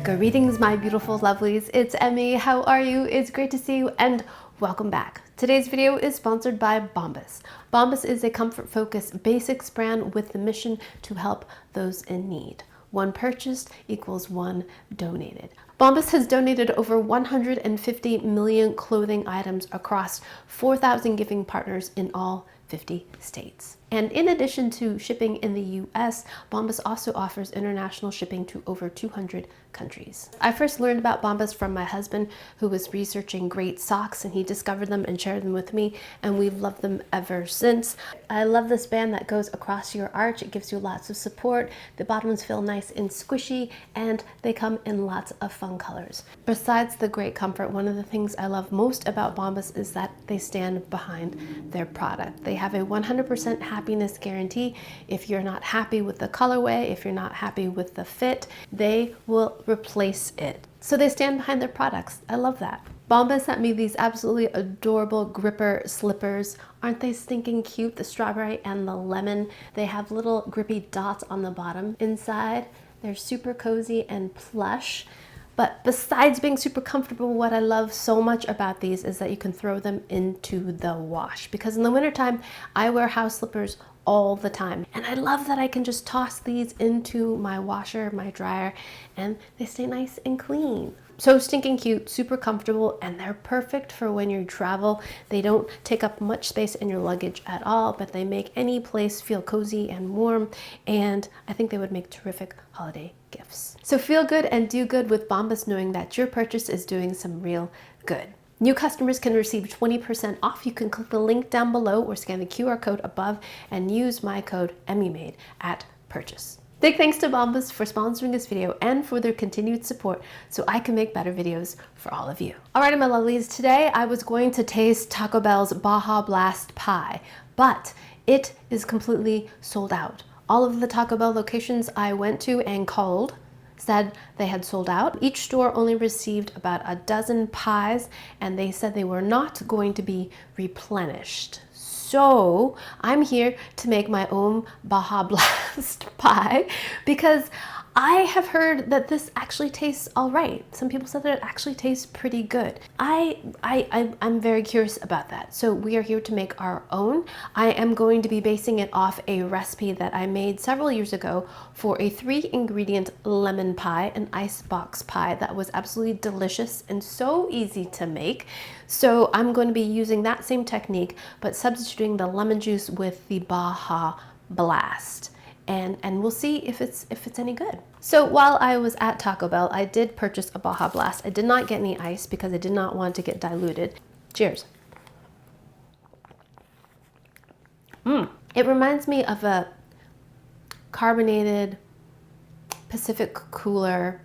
Greetings, my beautiful lovelies. It's Emmy. How are you? It's great to see you and welcome back. Today's video is sponsored by Bombas. Bombas is a comfort-focused basics brand with the mission to help those in need. One purchased equals one donated. Bombas has donated over 150 million clothing items across 4,000 giving partners in all 50 states. And in addition to shipping in the US, Bombas also offers international shipping to over 200 countries. I first learned about Bombas from my husband, who was researching great socks, and he discovered them and shared them with me, and we've loved them ever since. I love this band that goes across your arch. It gives you lots of support. The bottoms feel nice and squishy, and they come in lots of fun colors. Besides the great comfort, one of the things I love most about Bombas is that they stand behind their product. They have a 100% happiness guarantee. If you're not happy with the colorway, if you're not happy with the fit, they will replace it. So they stand behind their products. I love that. Bombas sent me these absolutely adorable gripper slippers. Aren't they stinking cute? The strawberry and the lemon. They have little grippy dots on the bottom. Inside, they're super cozy and plush. But besides being super comfortable, what I love so much about these is that you can throw them into the wash. Because in the wintertime, I wear house slippers all the time. And I love that I can just toss these into my washer, my dryer, and they stay nice and clean. So stinking cute, super comfortable, and they're perfect for when you travel. They don't take up much space in your luggage at all, but they make any place feel cozy and warm, and I think they would make terrific holiday gifts. So feel good and do good with Bombas, knowing that your purchase is doing some real good. New customers can receive 20% off. You can click the link down below or scan the QR code above and use my code emmymade at purchase. Big thanks to Bombas for sponsoring this video and for their continued support so I can make better videos for all of you. Alrighty, my lovelies, today I was going to taste Taco Bell's Baja Blast pie, but it is completely sold out. All of the Taco Bell locations I went to and called said they had sold out. Each store only received about a dozen pies, and they said they were not going to be replenished. So I'm here to make my own Baja Blast pie because I have heard that this actually tastes all right. Some people said that it actually tastes pretty good. I'm very curious about that. So we are here to make our own. I am going to be basing it off a recipe that I made several years ago for a 3-ingredient lemon pie, an icebox pie that was absolutely delicious and so easy to make. So I'm going to be using that same technique, but substituting the lemon juice with the Baja Blast. And we'll see if it's any good. So while I was at Taco Bell, I did purchase a Baja Blast. I did not get any ice because I did not want to get diluted. Cheers. It reminds me of a carbonated Pacific Cooler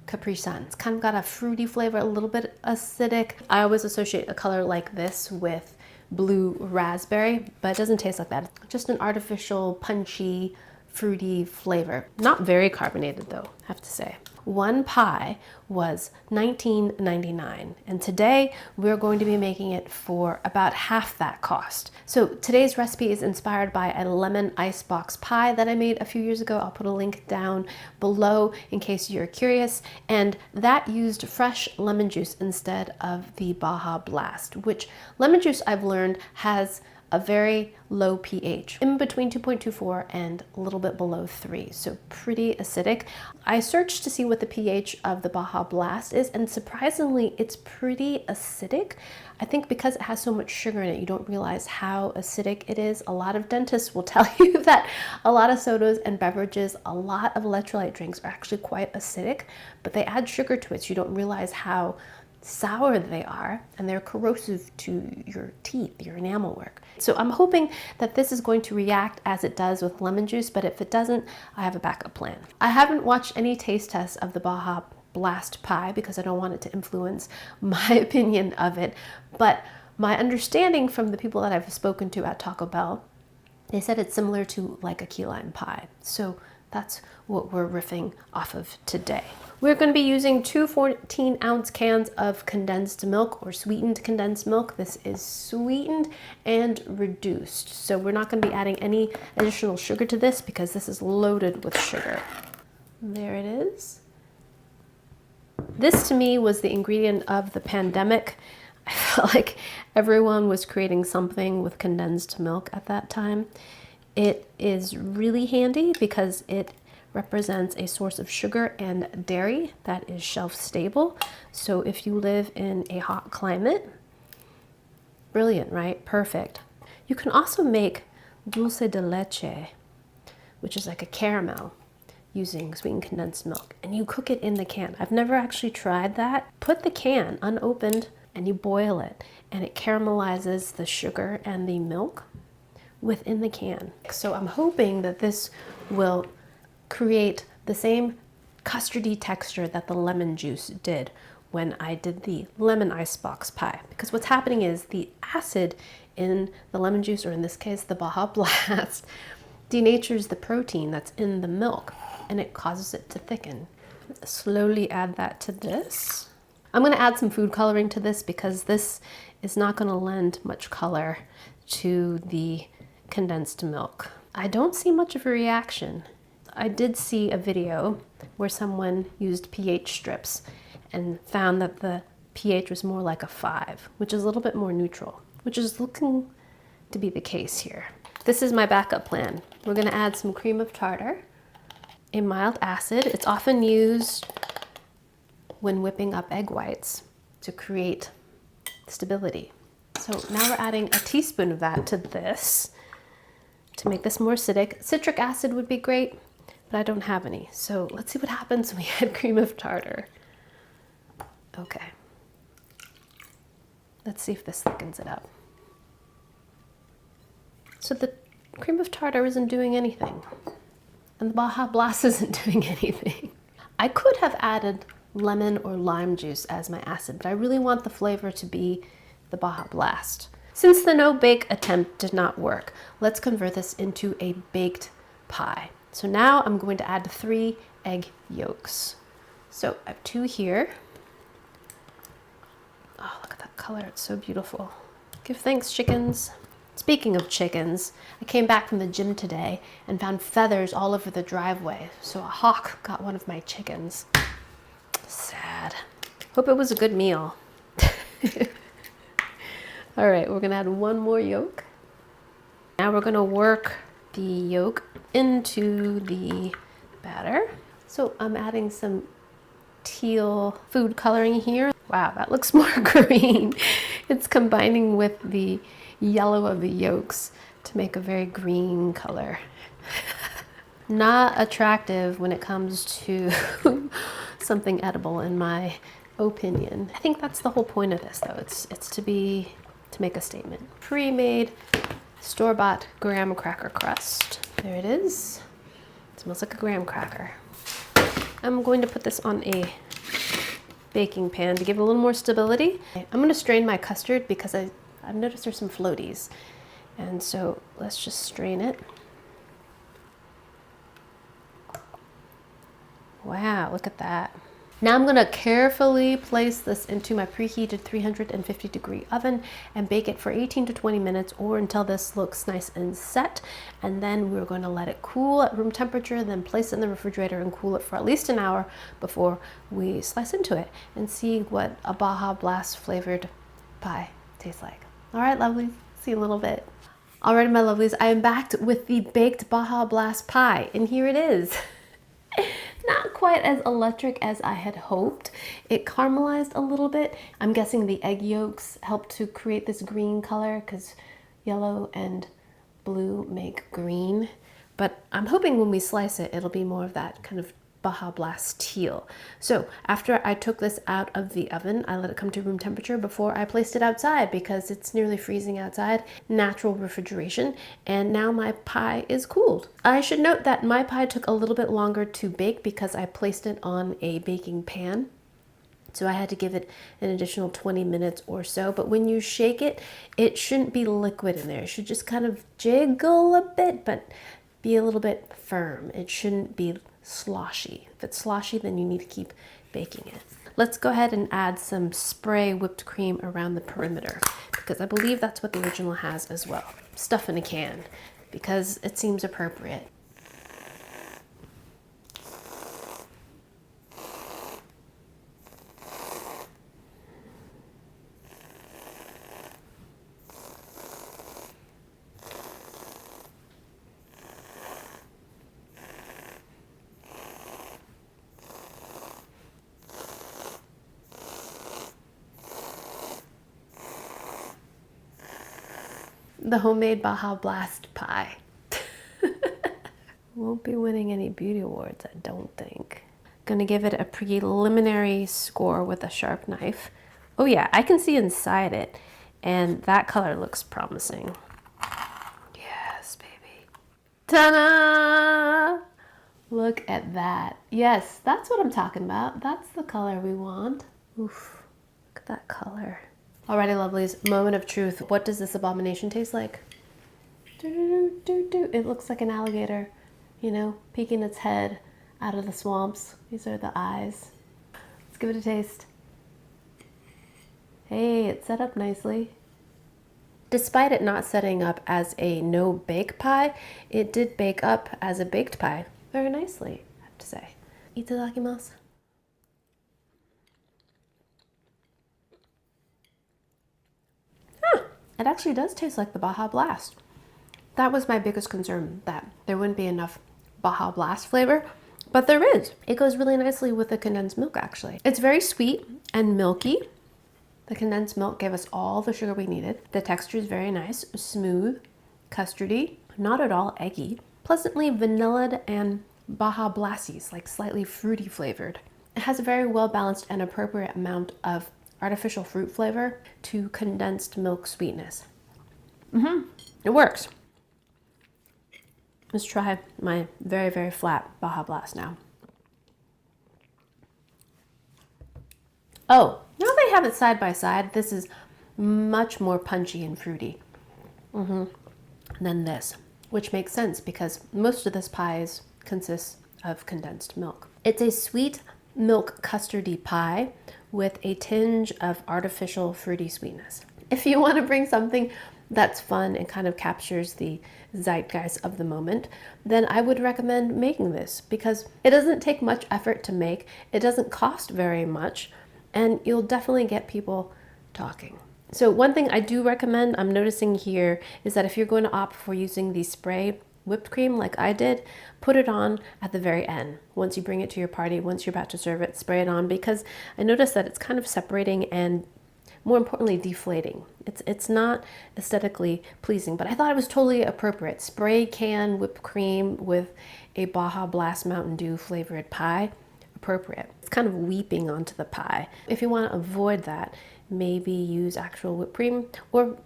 Capri Sun. It's kind of got a fruity flavor, a little bit acidic. I always associate a color like this with blue raspberry, but it doesn't taste like that. Just an artificial, punchy, fruity flavor. Not very carbonated though, I have to say. One pie was $19.99, and today we're going to be making it for about half that cost. So today's recipe is inspired by a lemon icebox pie that I made a few years ago. I'll put a link down below in case you're curious, and that used fresh lemon juice instead of the Baja Blast, which lemon juice I've learned has a very low pH, in between 2.24 and a little bit below 3, so pretty acidic. I searched to see what the pH of the Baja Blast is, and surprisingly, it's pretty acidic. I think because it has so much sugar in it, you don't realize how acidic it is. A lot of dentists will tell you that a lot of sodas and beverages, a lot of electrolyte drinks are actually quite acidic, but they add sugar to it, so you don't realize how sour they are, and they're corrosive to your teeth, your enamel work. So I'm hoping that this is going to react as it does with lemon juice, but if it doesn't, I have a backup plan. I haven't watched any taste tests of the Baja Blast pie because I don't want it to influence my opinion of it, but my understanding from the people that I've spoken to at Taco Bell, they said it's similar to like a key lime pie. So that's what we're riffing off of today. We're going to be using 2 14-ounce cans of condensed milk or sweetened condensed milk. This is sweetened and reduced. So we're not going to be adding any additional sugar to this because this is loaded with sugar. There it is. This to me was the ingredient of the pandemic. I felt like everyone was creating something with condensed milk at that time. It is really handy because it represents a source of sugar and dairy that is shelf stable. So if you live in a hot climate, brilliant, right? Perfect. You can also make dulce de leche, which is like a caramel, using sweetened condensed milk, and you cook it in the can. I've never actually tried that. Put the can unopened and you boil it, and it caramelizes the sugar and the milk within the can. So I'm hoping that this will create the same custardy texture that the lemon juice did when I did the lemon icebox pie. Because what's happening is the acid in the lemon juice, or in this case the Baja Blast, denatures the protein that's in the milk and it causes it to thicken. Slowly add that to this. I'm going to add some food coloring to this because this is not going to lend much color to the condensed milk. I don't see much of a reaction. I did see a video where someone used pH strips and found that the pH was more like a 5, which is a little bit more neutral, which is looking to be the case here. This is my backup plan. We're going to add some cream of tartar, a mild acid. It's often used when whipping up egg whites to create stability. So now we're adding a teaspoon of that to this to make this more acidic. Citric acid would be great, but I don't have any. So let's see what happens when we add cream of tartar. Okay. Let's see if this thickens it up. So the cream of tartar isn't doing anything, and the Baja Blast isn't doing anything. I could have added lemon or lime juice as my acid, but I really want the flavor to be the Baja Blast. Since the no-bake attempt did not work, let's convert this into a baked pie. So now I'm going to add 3 egg yolks. So I have 2 here. Oh, look at that color, it's so beautiful. Give thanks, chickens. Speaking of chickens, I came back from the gym today and found feathers all over the driveway. So a hawk got one of my chickens. Sad. Hope it was a good meal. All right, we're gonna add 1 more yolk. Now we're gonna work the yolk into the batter. So I'm adding some teal food coloring here. Wow, that looks more green. It's combining with the yellow of the yolks to make a very green color. Not attractive when it comes to something edible, in my opinion. I think that's the whole point of this, though. It's to make a statement. Pre-made store-bought graham cracker crust. There it is. It smells like a graham cracker. I'm going to put this on a baking pan to give it a little more stability. I'm going to strain my custard because I've noticed there's some floaties. And so let's just strain it. Wow, look at that. Now I'm going to carefully place this into my preheated 350-degree oven and bake it for 18 to 20 minutes or until this looks nice and set. And then we're going to let it cool at room temperature, then place it in the refrigerator and cool it for at least an hour before we slice into it and see what a Baja Blast flavored pie tastes like. All right, lovelies, see you in a little bit. All right, my lovelies, I am back with the baked Baja Blast pie, and here it is. Not quite as electric as I had hoped. It caramelized a little bit. I'm guessing the egg yolks helped to create this green color because yellow and blue make green. But I'm hoping when we slice it, it'll be more of that kind of Baja Blast teal. So after I took this out of the oven, I let it come to room temperature before I placed it outside because it's nearly freezing outside, natural refrigeration, and now my pie is cooled. I should note that my pie took a little bit longer to bake because I placed it on a baking pan. So I had to give it an additional 20 minutes or so. But when you shake it, it shouldn't be liquid in there. It should just kind of jiggle a bit, but be a little bit firm. It shouldn't be sloshy. If it's sloshy, then you need to keep baking it. Let's go ahead and add some spray whipped cream around the perimeter because I believe that's what the original has as well. Stuff in a can because it seems appropriate. the homemade Baja Blast pie. Won't be winning any beauty awards, I don't think. Gonna give it a preliminary score with a sharp knife. Oh yeah, I can see inside it, and that color looks promising. Yes, baby. Ta-da! Look at that. Yes, that's what I'm talking about. That's the color we want. Oof, look at that color. Alrighty, lovelies, moment of truth. What does this abomination taste like? It looks like an alligator, you know, peeking its head out of the swamps. These are the eyes. Let's give it a taste. Hey, it's set up nicely. Despite it not setting up as a no-bake pie, it did bake up as a baked pie very nicely, I have to say. Itadakimasu. It actually does taste like the Baja Blast. That was my biggest concern, that there wouldn't be enough Baja Blast flavor, but there is. It goes really nicely with the condensed milk, actually. It's very sweet and milky. The condensed milk gave us all the sugar we needed. The texture is very nice, smooth, custardy, not at all eggy, pleasantly vanilla'd and Baja Blasties, like slightly fruity flavored. It has a very well balanced and appropriate amount of artificial fruit flavor to condensed milk sweetness. It works. Let's try my very, very flat Baja Blast now. Oh, now they have it side by side. This is much more punchy and fruity than this, which makes sense because most of this pie consists of condensed milk. It's a sweet milk custardy pie with a tinge of artificial fruity sweetness. If you want to bring something that's fun and kind of captures the zeitgeist of the moment, then I would recommend making this because it doesn't take much effort to make, it doesn't cost very much, and you'll definitely get people talking. So one thing I do recommend, I'm noticing here, is that if you're going to opt for using the spray whipped cream like I did, put it on at the very end. Once you bring it to your party, once you're about to serve it, spray it on, because I noticed that it's kind of separating and more importantly deflating. It's not aesthetically pleasing, but I thought it was totally appropriate. Spray can whipped cream with a Baja Blast Mountain Dew flavored pie, appropriate. It's kind of weeping onto the pie. If you want to avoid that, maybe use actual whipped cream or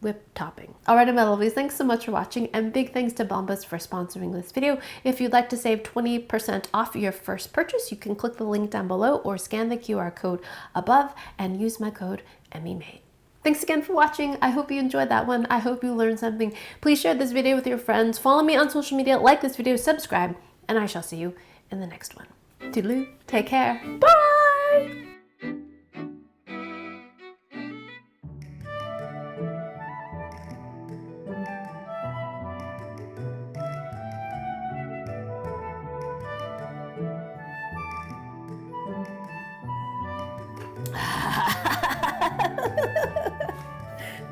whipped topping. Alright, my lovelies, thanks so much for watching, and big thanks to Bombas for sponsoring this video. If you'd like to save 20% off your first purchase, you can click the link down below or scan the QR code above and use my code emmymade. Thanks again for watching. I hope you enjoyed that one. I hope you learned something. Please share this video with your friends. Follow me on social media, like this video, subscribe, and I shall see you in the next one. Toodaloo. Take care. Bye!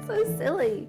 So silly.